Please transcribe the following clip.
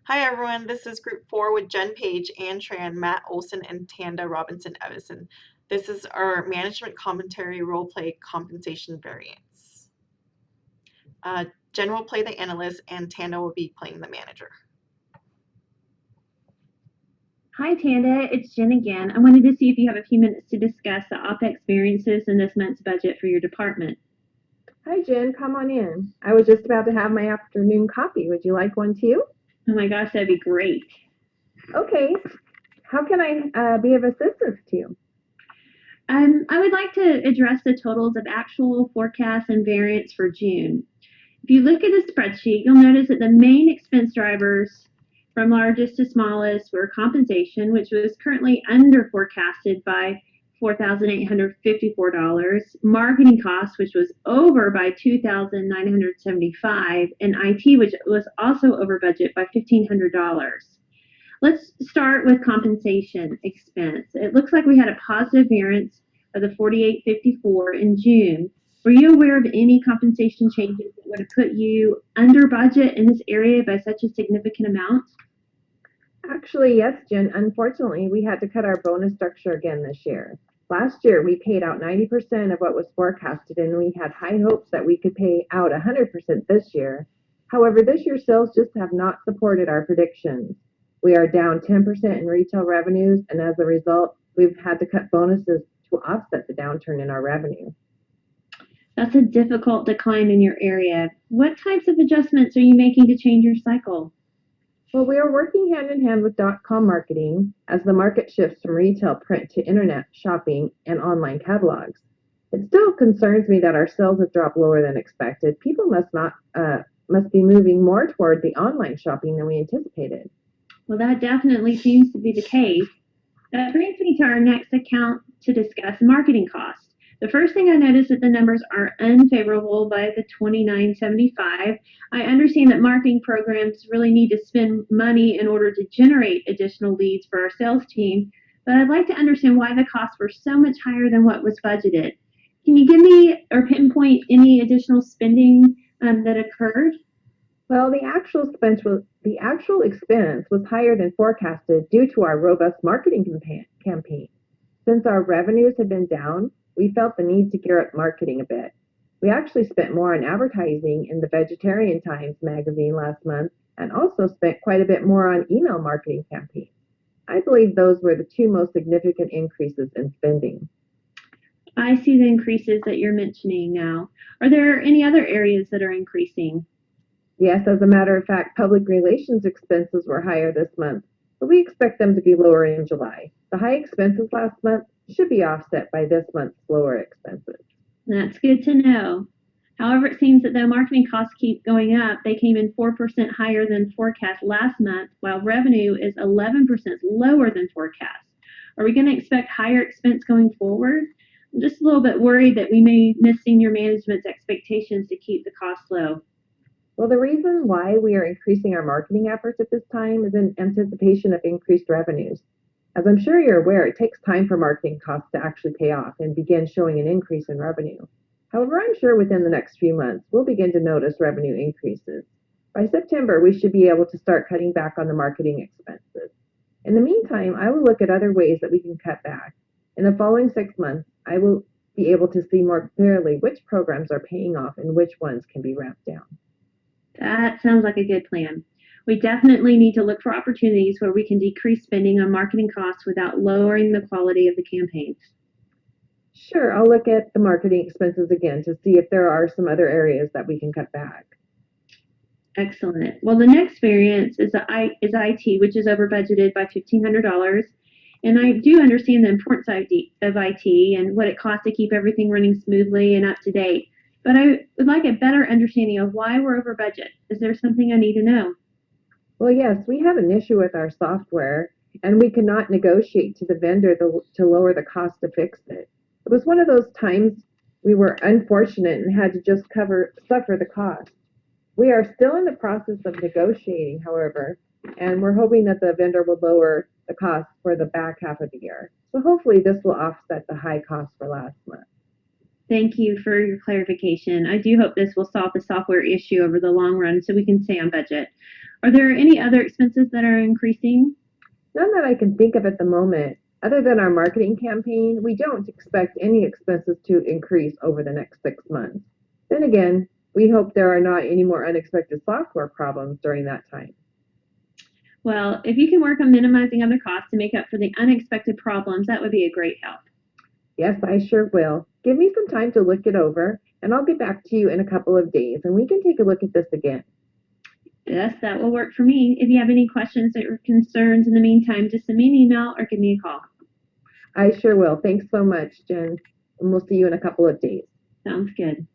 Hi everyone, this is group 4 with Jen, Paige, and Tran, Matt, Olson, and Tanda, Robinson-Evison. This is our management commentary role play compensation variance. Jen will play the analyst and Tanda will be playing the manager. Hi Tanda, it's Jen again. I wanted to see if you have a few minutes to discuss the OPEX variances in this month's budget for your department. Hi, Jen. Come on in. I was just about to have my afternoon coffee. Would you like one too? Oh my gosh, that'd be great. Okay. How can I be of assistance to you? I would like to address the totals of actual, forecast, and variance for June. If you look at the spreadsheet, you'll notice that the main expense drivers from largest to smallest were compensation, which was currently under forecasted by $4,854, marketing costs, which was over by $2,975, and IT, which was also over budget by $1,500. Let's start with compensation expense. It looks like we had a positive variance of the 4854 in June. Were you aware of any compensation changes that would have put you under budget in this area by such a significant amount? Actually, yes, Jen. Unfortunately, we had to cut our bonus structure again this year. Last year, we paid out 90% of what was forecasted, and we had high hopes that we could pay out 100% this year. However, this year's sales just have not supported our predictions. We are down 10% in retail revenues, and as a result, we've had to cut bonuses to offset the downturn in our revenue. That's a difficult decline in your area. What types of adjustments are you making to change your cycle? Well, we are working hand in hand with .com marketing as the market shifts from retail print to internet shopping and online catalogs. It still concerns me that our sales have dropped lower than expected. People must be moving more toward the online shopping than we anticipated. Well, that definitely seems to be the case. That brings me to our next account to discuss marketing costs. The first thing I noticed that the numbers are unfavorable by the $29.75. I understand that marketing programs really need to spend money in order to generate additional leads for our sales team, but I'd like to understand why the costs were so much higher than what was budgeted. Can you give me or pinpoint any additional spending that occurred? Well, the actual expense was higher than forecasted due to our robust marketing campaign. Since our revenues had been down, we felt the need to gear up marketing a bit. We actually spent more on advertising in the Vegetarian Times magazine last month and also spent quite a bit more on email marketing campaigns. I believe those were the two most significant increases in spending. I see the increases that you're mentioning now. Are there any other areas that are increasing? Yes, as a matter of fact, public relations expenses were higher this month, but we expect them to be lower in July. The high expenses last month should be offset by this month's lower expenses. That's good to know. However, it seems that though marketing costs keep going up, they came in 4% higher than forecast last month, while revenue is 11% lower than forecast. Are we going to expect higher expense going forward? I'm just a little bit worried that we may miss senior management's expectations to keep the costs low. Well, the reason why we are increasing our marketing efforts at this time is in anticipation of increased revenues. As I'm sure you're aware, it takes time for marketing costs to actually pay off and begin showing an increase in revenue. However, I'm sure within the next few months, we'll begin to notice revenue increases. By September, we should be able to start cutting back on the marketing expenses. In the meantime, I will look at other ways that we can cut back. In the following 6 months, I will be able to see more clearly which programs are paying off and which ones can be ramped down. That sounds like a good plan. We definitely need to look for opportunities where we can decrease spending on marketing costs without lowering the quality of the campaigns. Sure, I'll look at the marketing expenses again to see if there are some other areas that we can cut back. Excellent. Well, the next variance is IT, which is over budgeted by $1,500. And I do understand the importance of IT and what it costs to keep everything running smoothly and up to date. But I would like a better understanding of why we're over budget. Is there something I need to know? Well, yes, we have an issue with our software, and we could not negotiate to the vendor to lower the cost to fix it. It was one of those times we were unfortunate and had to just suffer the cost. We are still in the process of negotiating, however, and we're hoping that the vendor will lower the cost for the back half of the year. So hopefully this will offset the high cost for last month. Thank you for your clarification. I do hope this will solve the software issue over the long run so we can stay on budget. Are there any other expenses that are increasing? None that I can think of at the moment. Other than our marketing campaign, we don't expect any expenses to increase over the next 6 months. Then again, we hope there are not any more unexpected software problems during that time. Well, if you can work on minimizing other costs to make up for the unexpected problems, that would be a great help. Yes, I sure will. Give me some time to look it over, and I'll get back to you in a couple of days, and we can take a look at this again. Yes, that will work for me. If you have any questions or concerns in the meantime, just send me an email or give me a call. I sure will. Thanks so much, Jen, and we'll see you in a couple of days. Sounds good.